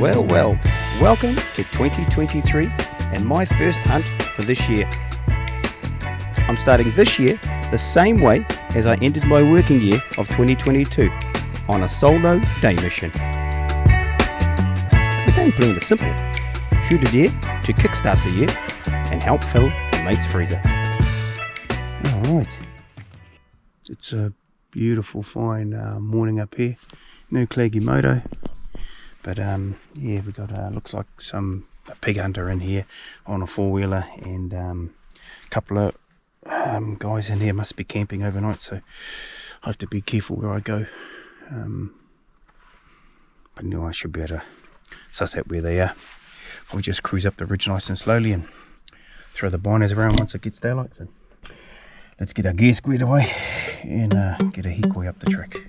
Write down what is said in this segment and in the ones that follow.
Well, welcome to 2023 and my first hunt for this year. I'm starting this year the same way as I ended my working year of 2022, on a solo day mission. The game plan is simple: shoot a deer to kickstart the year and help fill a mate's freezer. Alright, it's a beautiful fine morning up here. No claggy moto, but yeah, we got looks like a pig hunter in here on a four-wheeler, and a couple of guys in here must be camping overnight, so I have to be careful where I go. But no, I should be able to suss out where they are. I'll just cruise up the ridge nice and slowly and throw the binos around once it gets daylight. So let's get our gear squared away and get a decoy up the track.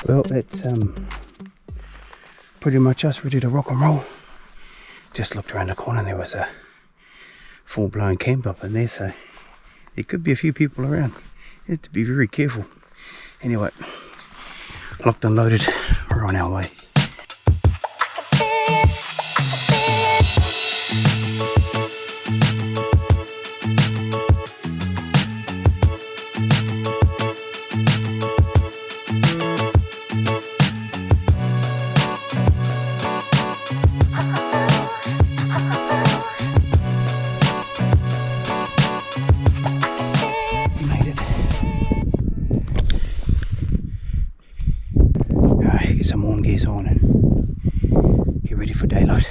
Well, it's pretty much us ready to rock and roll. Just looked around the corner and there was a full-blown camp up in there, so there could be a few people around. You have to be very careful. Anyway, locked and loaded, we're on our way. Get some warm gears on and get ready for daylight.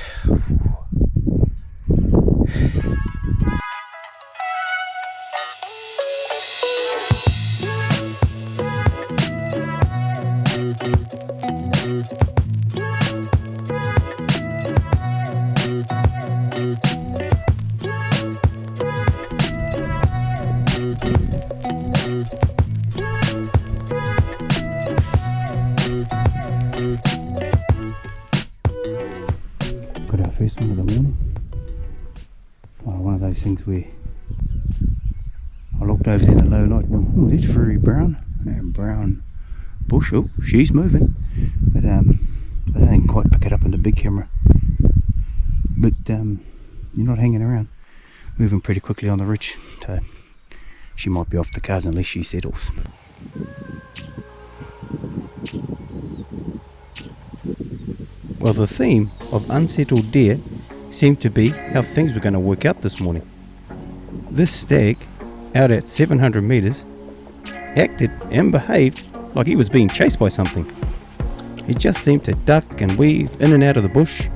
First one of the morning. One of those things where I looked over in the low light and went, oh, that's very brown, and brown bush. Oh, she's moving, but I didn't quite pick it up in the big camera. But you're not hanging around, moving pretty quickly on the ridge, so she might be off the cars unless she settles. Well, the theme of unsettled deer seemed to be how things were going to work out this morning. This stag, out at 700 meters, acted and behaved like he was being chased by something. He just seemed to duck and weave in and out of the bush,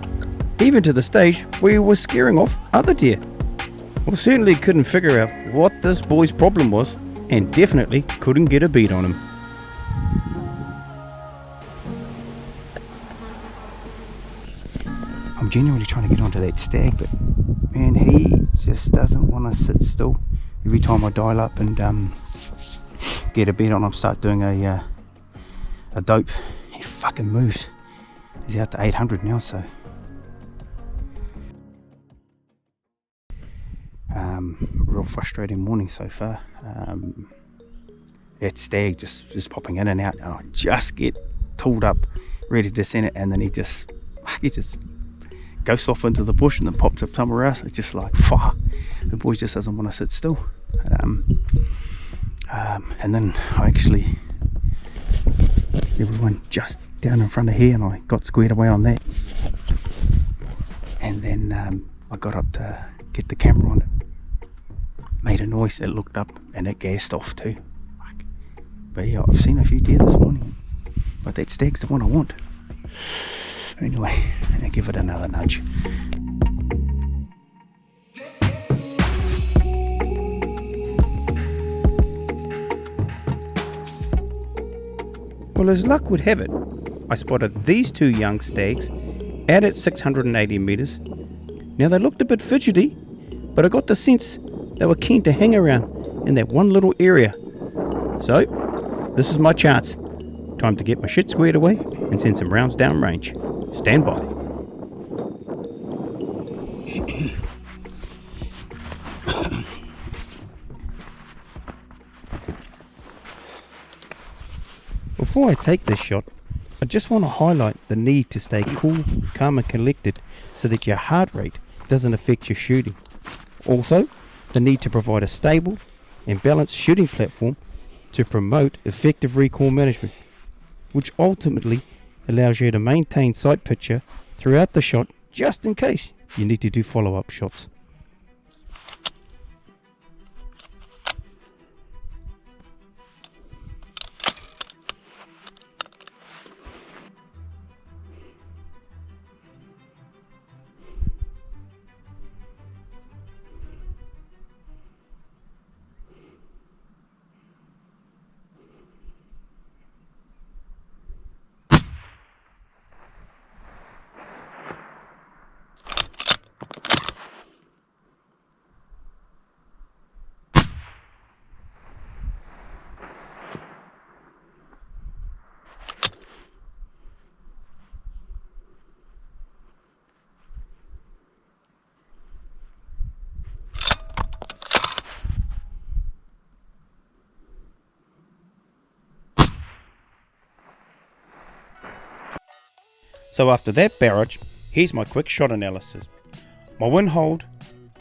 even to the stage where he was scaring off other deer. Well, certainly couldn't figure out what this boy's problem was, and definitely couldn't get a beat on him. I'm genuinely trying to get onto that stag, but man, he just doesn't want to sit still. Every time I dial up and get a beat on him, start doing a dope, he fucking moves. He's out to 800 now, so real frustrating morning so far. That stag just popping in and out, and I just get tooled up, ready to send it, and then he just goes off into the bush and then pops up somewhere else. It's just like, fuck, the boy just doesn't want to sit still. And then there was one just down in front of here, and I got squared away on that. And then I got up to get the camera on it. Made a noise, it looked up, and it gassed off too. But yeah, I've seen a few deer this morning, but that stag's the one I want. Anyway, I'll give it another nudge. Well, as luck would have it, I spotted these two young stags out at 680 metres. Now they looked a bit fidgety, but I got the sense they were keen to hang around in that one little area. So, this is my chance. Time to get my shit squared away and send some rounds down range. Stand by. Before I take this shot, I just want to highlight the need to stay cool, calm and collected so that your heart rate doesn't affect your shooting. Also, the need to provide a stable and balanced shooting platform to promote effective recoil management, which ultimately allows you to maintain sight picture throughout the shot just in case you need to do follow-up shots. So after that barrage, here's my quick shot analysis. My wind hold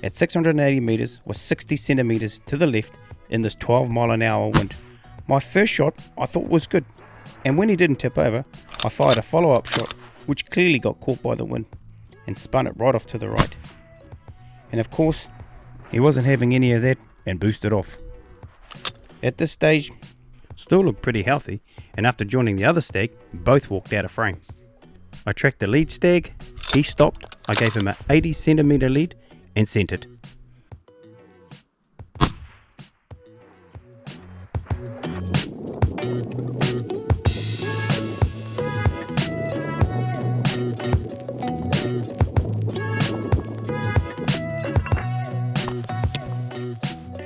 at 680 metres was 60 centimetres to the left in this 12 mile an hour wind. My first shot I thought was good, and when he didn't tip over, I fired a follow-up shot which clearly got caught by the wind and spun it right off to the right. And of course, he wasn't having any of that and boosted off. At this stage, still looked pretty healthy, and after joining the other stag, both walked out of frame. I tracked the lead stag, he stopped, I gave him an 80 centimetre lead and sent it.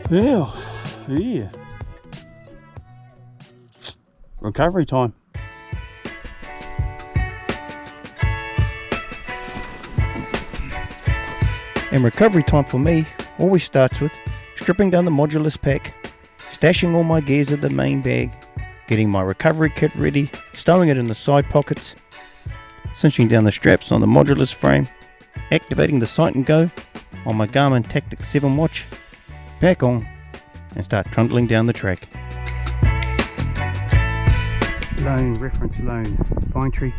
Well, yeah. Recovery time. And recovery time for me always starts with stripping down the modulus pack, stashing all my gears in the main bag, getting my recovery kit ready, stowing it in the side pockets, cinching down the straps on the modulus frame, activating the sight and go on my Garmin Tactix 7 watch, back on and start trundling down the track. Lone, reference lone pine tree,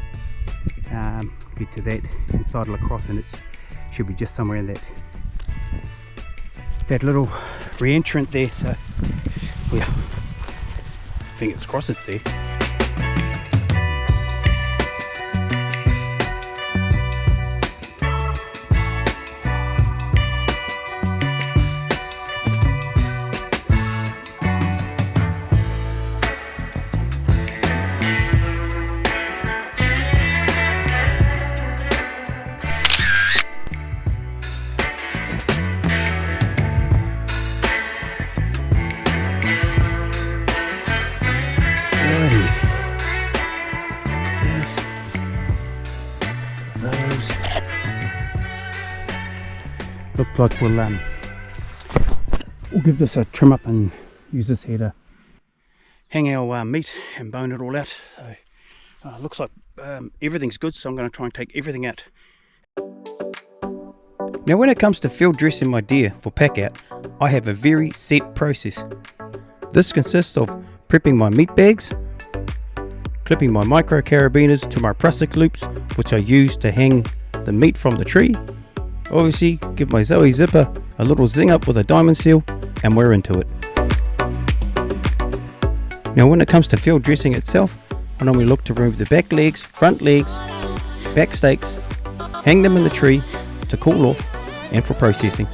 get to that and sidle across, and it's should be just somewhere in that little re-entrant there, so yeah, fingers crossed it's there. Look like we'll give this a trim up and use this here to hang our meat and bone it all out. So looks like everything's good, so I'm going to try and take everything out. Now when it comes to field dressing my deer for pack out, I have a very set process. This consists of prepping my meat bags, clipping my micro carabiners to my prusik loops, which I use to hang the meat from the tree. Obviously, give my Zoe zipper a little zing up with a diamond seal, and we're into it. Now when it comes to field dressing itself, I normally look to remove the back legs, front legs, back stakes, hang them in the tree to cool off and for processing.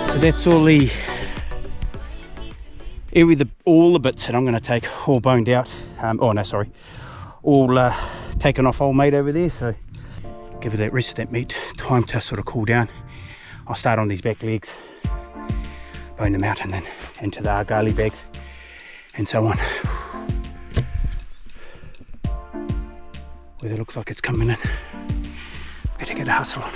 So that's all the all the bits that I'm going to take all boned out. Oh no, sorry, all taken off old mate over there. So give it that rest of that meat time to sort of cool down. I'll start on these back legs, bone them out, and then into the argali bags and so on. Weather looks like it's coming in. Better get a hustle on.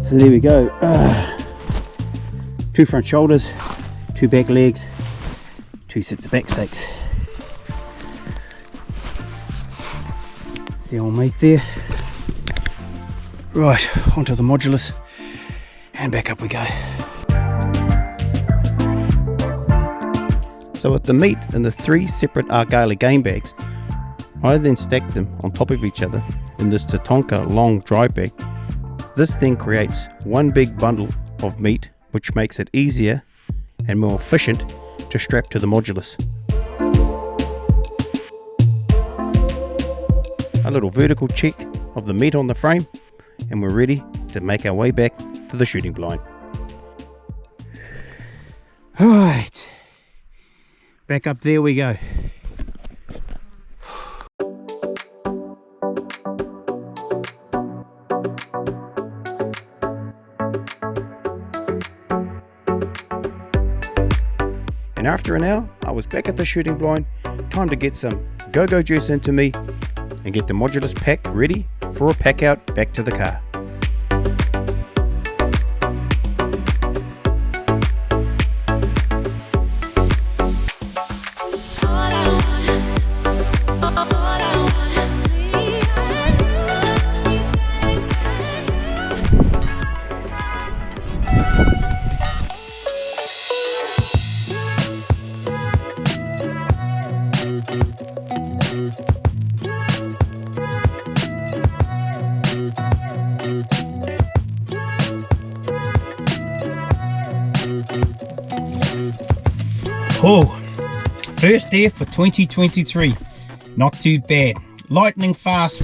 So there we go, 2 front shoulders, 2 back legs, 2 sets of back steaks. See old mate there. Right, onto the modulus and back up we go. So with the meat in the 3 separate argali game bags, I then stacked them on top of each other in this Tatonka long dry bag. This then creates one big bundle of meat, which makes it easier and more efficient to strap to the modulus. A little vertical check of the meat on the frame, and we're ready to make our way back to the shooting blind. Alright, back up there we go. And after an hour, I was back at the shooting blind. Time to get some go-go juice into me and get the modulus pack ready for a pack out back to the car. Oh, first day for 2023. Not too bad. Lightning fast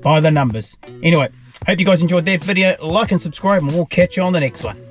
by the numbers. Anyway, hope you guys enjoyed that video. Like and subscribe, and we'll catch you on the next one.